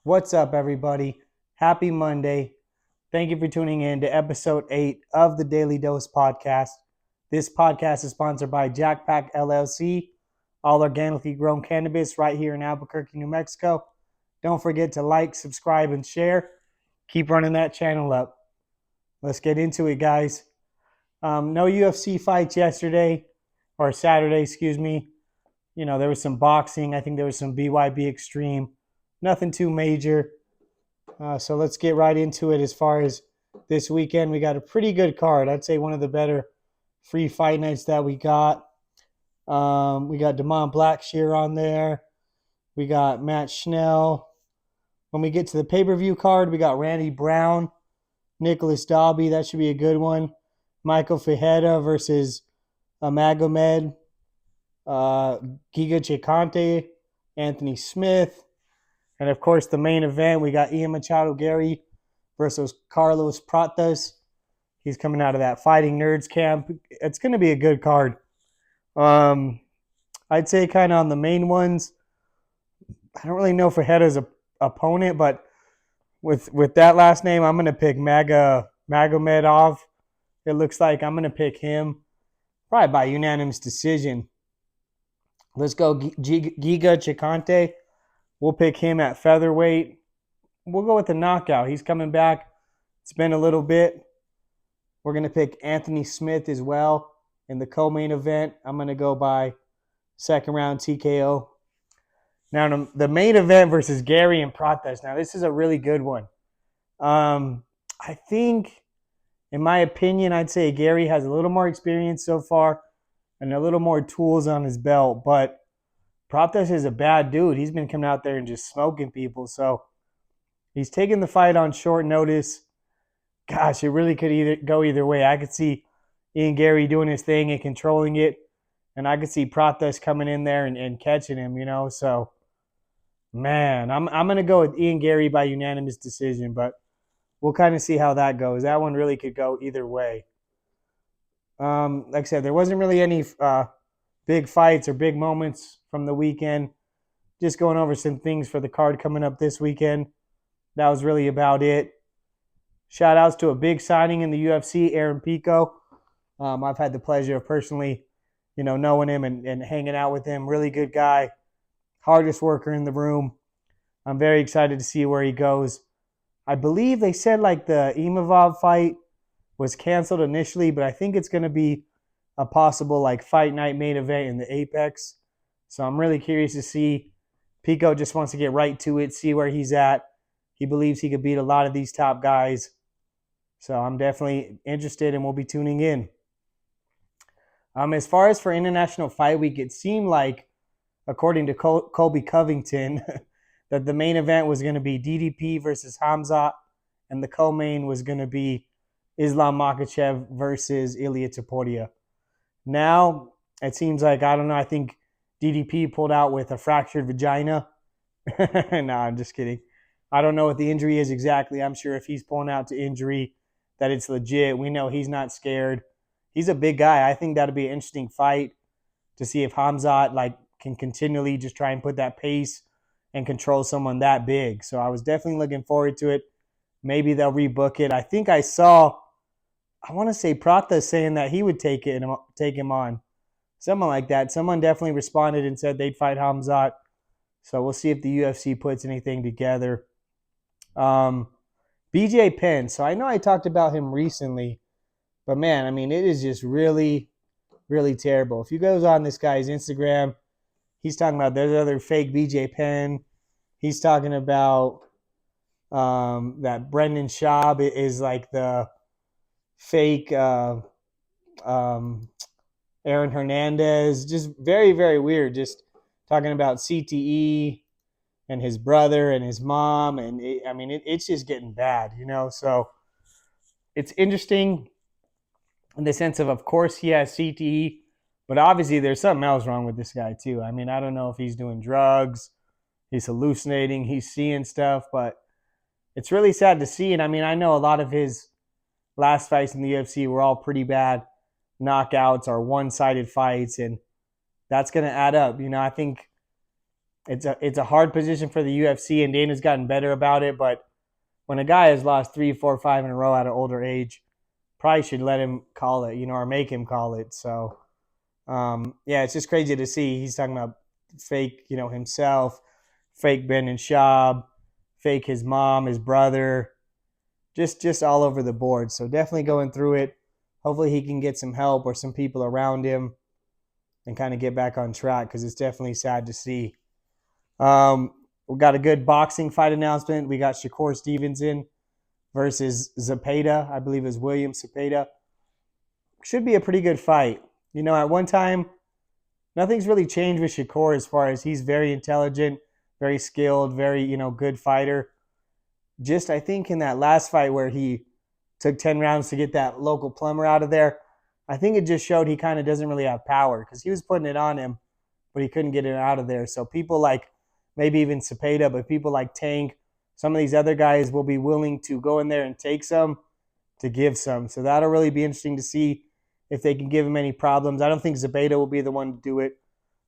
What's up, everybody? Happy Monday. Thank you for tuning in to episode 8 of the Daily Dose podcast. This podcast is sponsored by Jackpack LLC, all organically grown cannabis right here in Albuquerque, New Mexico. Don't forget to like, subscribe, and share. Keep running that channel up. Let's get into it, guys. No UFC fights yesterday, or Saturday, excuse me. There was some boxing. I think there was some BYB Extreme. Nothing too major. So let's get right into it. As far as this weekend, we got a pretty good card. I'd say one of the better free fight nights that we got. We got Damon Blackshear on there. We got Matt Schnell. When we get to the pay-per-view card, we got Randy Brown, Nicholas Dobby. That should be a good one. Michael Fajeda versus Magomed. Giga Chikante, Anthony Smith. And, of course, the main event, we got Ian Machado Gary versus Carlos Pratas. He's coming out of that Fighting Nerds camp. It's going to be a good card. I'd say kind of on the main ones, I don't really know Fajeda's opponent, but with that last name, I'm going to pick Magomedov. It looks like I'm going to pick him probably by unanimous decision. Let's go Giga Chikante. We'll pick him at featherweight. We'll go with the knockout. He's coming back. It's been a little bit. We're going to pick Anthony Smith as well in the co-main event. I'm going to go by second round TKO. Now, the main event versus Gary and Pratas. Now, this is a really good one. I think, in my opinion, I'd say Gary has a little more experience so far and a little more tools on his belt, but Pratas is a bad dude. He's been coming out there and just smoking people. So he's taking the fight on short notice. Gosh, it really could go either way. I could see Ian Gary doing his thing and controlling it. And I could see Pratas coming in there and catching him, So, man, I'm going to go with Ian Gary by unanimous decision. But we'll kind of see how that goes. That one really could go either way. Like I said, there wasn't really any big fights or big moments from the weekend. Just going over some things for the card coming up this weekend. That was really about it. Shout outs to a big signing in the UFC, Aaron Pico. I've had the pleasure of personally, knowing him and hanging out with him. Really good guy. Hardest worker in the room. I'm very excited to see where he goes. I believe they said the Imavov fight was canceled initially, but I think it's going to be a possible fight night main event in the Apex. So I'm really curious to see. Pico just wants to get right to it, see where he's at. He believes he could beat a lot of these top guys. So I'm definitely interested and we'll be tuning in. As far as for International Fight Week, it seemed like, according to Colby Covington, that the main event was going to be DDP versus Hamzat, and the co-main was going to be Islam Makhachev versus Ilia Topuria. Now, it seems like, I don't know, I think DDP pulled out with a fractured vagina. No, I'm just kidding. I don't know what the injury is exactly. I'm sure if he's pulling out to injury, that it's legit. We know he's not scared. He's a big guy. I think that'll be an interesting fight to see if Hamzat can continually just try and put that pace and control someone that big. So I was definitely looking forward to it. Maybe they'll rebook it. I think I want to say Pratas saying that he would take him on. Something like that. Someone definitely responded and said they'd fight Hamzat. So we'll see if the UFC puts anything together. BJ Penn. So I know I talked about him recently, but man, I mean, it is just really, really terrible. If you go on this guy's Instagram, he's talking about there's other fake BJ Penn. He's talking about that Brendan Schaub is the fake Aaron Hernandez. Just very, very weird. Just talking about CTE and his brother and his mom. And it's just getting bad, So it's interesting in the sense of course, he has CTE, but obviously there's something else wrong with this guy too. I don't know if he's doing drugs, he's hallucinating, he's seeing stuff, but it's really sad to see. And I know a lot of his last fights in the UFC were all pretty bad knockouts or one-sided fights, and that's going to add up. I think it's a hard position for the UFC, and Dana's gotten better about it. But when a guy has lost 3, 4, 5 in a row at an older age, probably should let him call it, or make him call it. So yeah, it's just crazy to see. He's talking about fake, himself, fake Ben and Shab, fake his mom, his brother, just all over the board. So definitely going through it. Hopefully he can get some help or some people around him and kind of get back on track, because it's definitely sad to see. We got a good boxing fight announcement. We got Shakur Stevenson versus Zepeda. I believe it's William Zepeda. Should be a pretty good fight. At one time, nothing's really changed with Shakur as far as he's very intelligent, very skilled, very, good fighter. Just, I think in that last fight where he took 10 rounds to get that local plumber out of there, I think it just showed he kind of doesn't really have power, because he was putting it on him, but he couldn't get it out of there. So people like maybe even Cepeda, but people like Tank, some of these other guys will be willing to go in there and take some to give some. So that'll really be interesting to see if they can give him any problems. I don't think Cepeda will be the one to do it.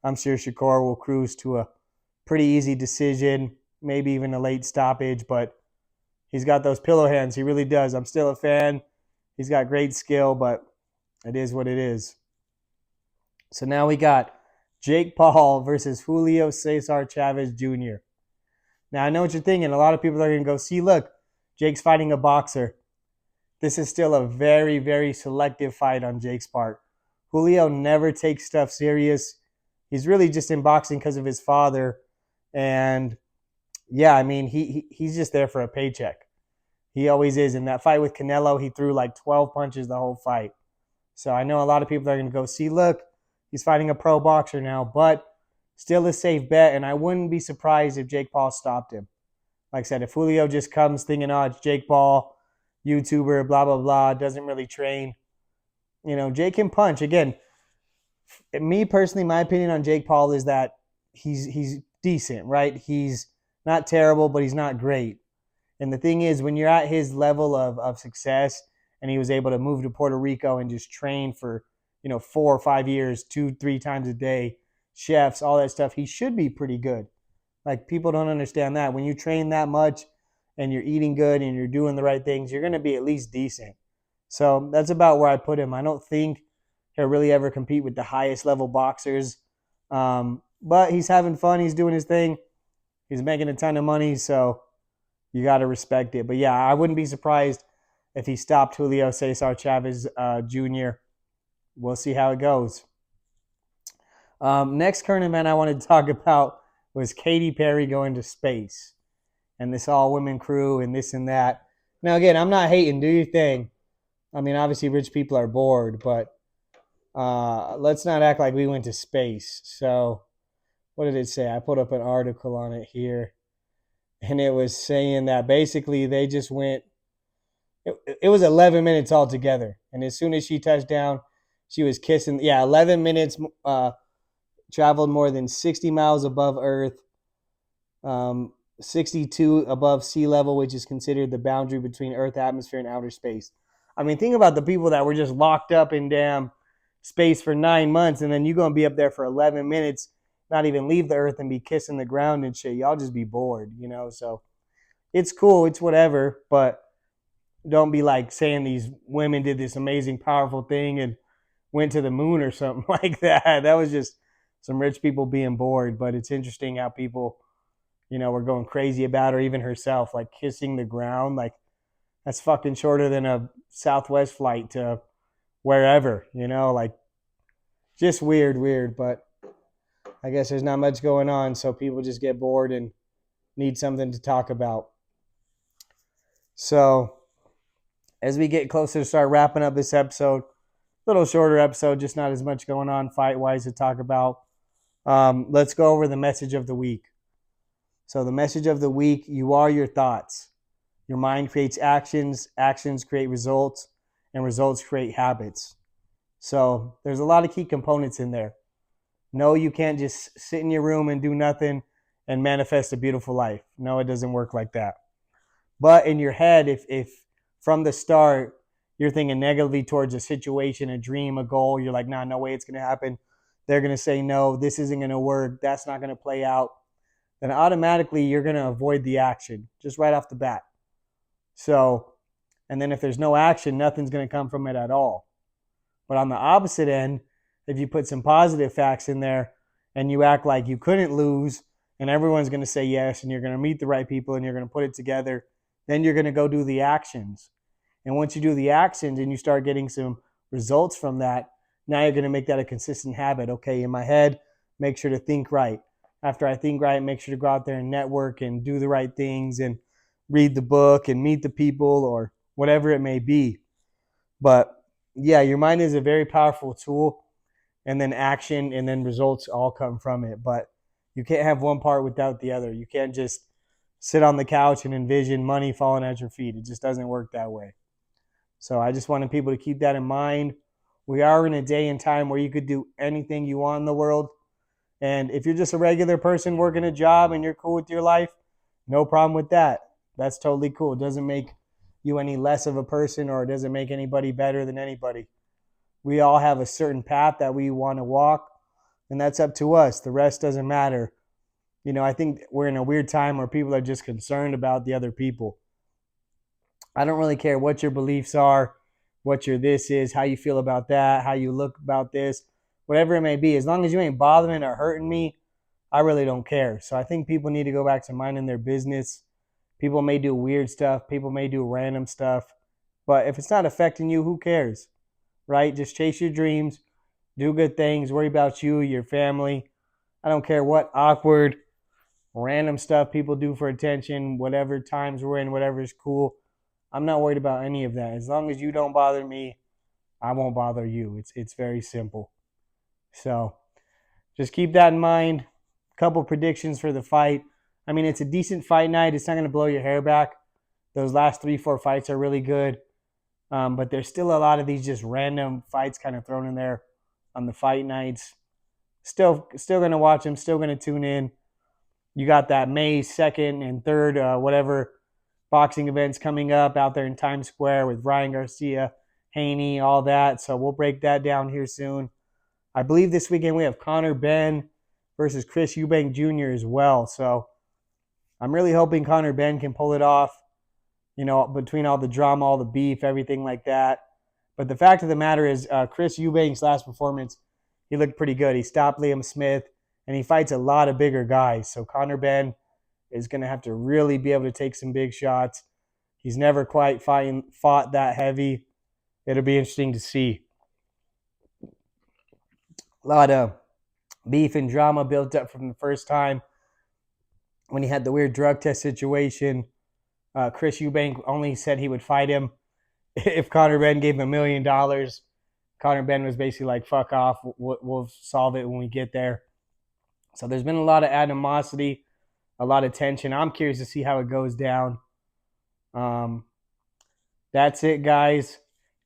I'm sure Shakur will cruise to a pretty easy decision, maybe even a late stoppage, but he's got those pillow hands. He really does. I'm still a fan. He's got great skill, but it is what it is. So now we got Jake Paul versus Julio Cesar Chavez Jr. Now I know what you're thinking. A lot of people are going to go, see, look, Jake's fighting a boxer. This is still a very, very selective fight on Jake's part. Julio never takes stuff serious. He's really just in boxing because of his father. And yeah, I mean, he's just there for a paycheck. He always is. In that fight with Canelo, he threw like 12 punches the whole fight. So I know a lot of people are going to go, see, look, he's fighting a pro boxer now, but still a safe bet. And I wouldn't be surprised if Jake Paul stopped him. Like I said, if Julio just comes thinking, oh, it's Jake Paul, YouTuber, blah, blah, blah, doesn't really train. Jake can punch. Again, me personally, my opinion on Jake Paul is that he's decent, right? He's not terrible, but he's not great. And the thing is, when you're at his level of success, and he was able to move to Puerto Rico and just train for, 4 or 5 years, 2-3 times a day, chefs, all that stuff, he should be pretty good. Like, people don't understand that. When you train that much and you're eating good and you're doing the right things, you're going to be at least decent. So that's about where I put him. I don't think he'll really ever compete with the highest level boxers. But he's having fun. He's doing his thing. He's making a ton of money. So you got to respect it. But yeah, I wouldn't be surprised if he stopped Julio Cesar Chavez Jr. We'll see how it goes. Next current event I wanted to talk about was Katy Perry going to space and this all-women crew and this and that. Now, again, I'm not hating. Do your thing. I mean, obviously, rich people are bored, but let's not act like we went to space. So what did it say? I put up an article on it here, and it was saying that basically they just went. It was 11 minutes altogether, and as soon as she touched down, she was kissing. Yeah, 11 minutes. Traveled more than 60 miles above Earth, 62 above sea level, which is considered the boundary between Earth atmosphere and outer space. I mean, think about the people that were just locked up in damn space for 9 months, and then you're going to be up there for 11 minutes, not even leave the Earth and be kissing the ground and shit. Y'all just be bored, So it's cool. It's whatever, but don't be like saying these women did this amazing, powerful thing and went to the moon or something like that. That was just some rich people being bored. But it's interesting how people, were going crazy about her, even herself, like kissing the ground. Like, that's fucking shorter than a Southwest flight to wherever, like just weird. But I guess there's not much going on, so people just get bored and need something to talk about. So as we get closer to start wrapping up this episode, a little shorter episode, just not as much going on fight-wise to talk about. Let's go over the message of the week. So the message of the week, you are your thoughts. Your mind creates actions, actions create results, and results create habits. So there's a lot of key components in there. No, you can't just sit in your room and do nothing and manifest a beautiful life. No, it doesn't work like that. But in your head, if from the start you're thinking negatively towards a situation, a dream, a goal, you're like, nah, no way it's going to happen. They're going to say, no, this isn't going to work. That's not going to play out. then automatically you're going to avoid the action just right off the bat. So, and then if there's no action, nothing's going to come from it at all. But on the opposite end, if you put some positive facts in there and you act like you couldn't lose and everyone's going to say yes and you're going to meet the right people and you're going to put it together, then you're going to go do the actions. And once you do the actions and you start getting some results from that, now you're going to make that a consistent habit. Okay, in my head, make sure to think right. After I think right, make sure to go out there and network and do the right things and read the book and meet the people or whatever it may be. But yeah, your mind is a very powerful tool, and then action and then results all come from it. But you can't have one part without the other. You can't just sit on the couch and envision money falling at your feet. It just doesn't work that way. So I just wanted people to keep that in mind. We are in a day and time where you could do anything you want in the world. And if you're just a regular person working a job and you're cool with your life, no problem with that. That's totally cool. It doesn't make you any less of a person, or it doesn't make anybody better than anybody. We all have a certain path that we want to walk, and that's up to us. The rest doesn't matter. I think we're in a weird time where people are just concerned about the other people. I don't really care what your beliefs are, what your this is, how you feel about that, how you look about this, whatever it may be. As long as you ain't bothering or hurting me, I really don't care. So I think people need to go back to minding their business. People may do weird stuff. People may do random stuff. But if it's not affecting you, who cares? Right? Just chase your dreams. Do good things. Worry about you, your family. I don't care what awkward, random stuff people do for attention, whatever times we're in, whatever is cool. I'm not worried about any of that. As long as you don't bother me, I won't bother you. It's very simple. So just keep that in mind. Couple predictions for the fight. I mean, it's a decent fight night. It's not going to blow your hair back. Those last 3-4 fights are really good. But there's still a lot of these just random fights kind of thrown in there on the fight nights. Still going to watch them. Still going to tune in. You got that May 2nd and 3rd, whatever boxing events coming up out there in Times Square with Ryan Garcia, Haney, all that. So we'll break that down here soon. I believe this weekend we have Conor Benn versus Chris Eubank Jr. as well. So I'm really hoping Conor Benn can pull it off, between all the drama, all the beef, everything like that. But the fact of the matter is Chris Eubank's last performance, he looked pretty good. He stopped Liam Smith, and he fights a lot of bigger guys. So Conor Benn is going to have to really be able to take some big shots. He's never quite fought that heavy. It'll be interesting to see. A lot of beef and drama built up from the first time when he had the weird drug test situation. Chris Eubank only said he would fight him if Conor Benn gave him $1 million. Conor Benn was basically like, fuck off. We'll solve it when we get there. So there's been a lot of animosity, a lot of tension. I'm curious to see how it goes down. That's it, guys.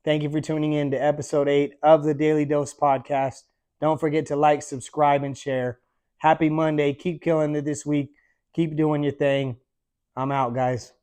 Thank you for tuning in to episode 8 of the Daily Dose Podcast. Don't forget to like, subscribe, and share. Happy Monday. Keep killing it this week. Keep doing your thing. I'm out, guys.